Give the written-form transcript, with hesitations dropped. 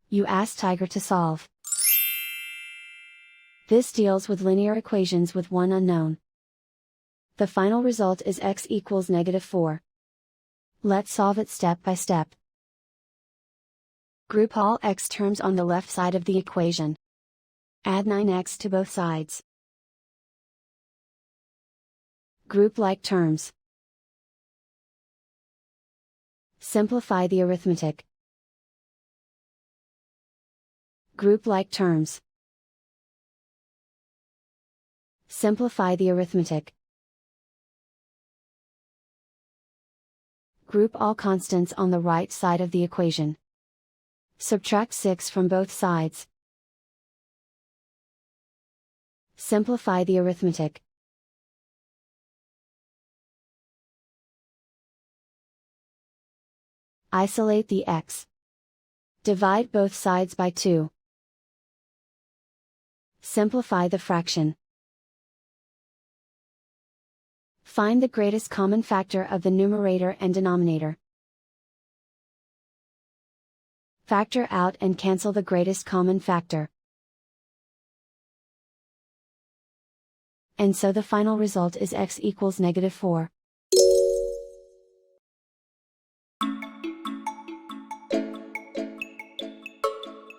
You ask Tiger to solve. This deals with linear equations with one unknown. The final result is x equals -4. Let's solve it step by step. Group all x terms on the left side of the equation. Add 9x to both sides. Group like terms. Simplify the arithmetic. Group like terms. Simplify the arithmetic. Group all constants on the right side of the equation. Subtract 6 from both sides. Simplify the arithmetic. Isolate the x. Divide both sides by 2. Simplify the fraction. Find the greatest common factor of the numerator and denominator. Factor out and cancel the greatest common factor. And so the final result is x equals -4.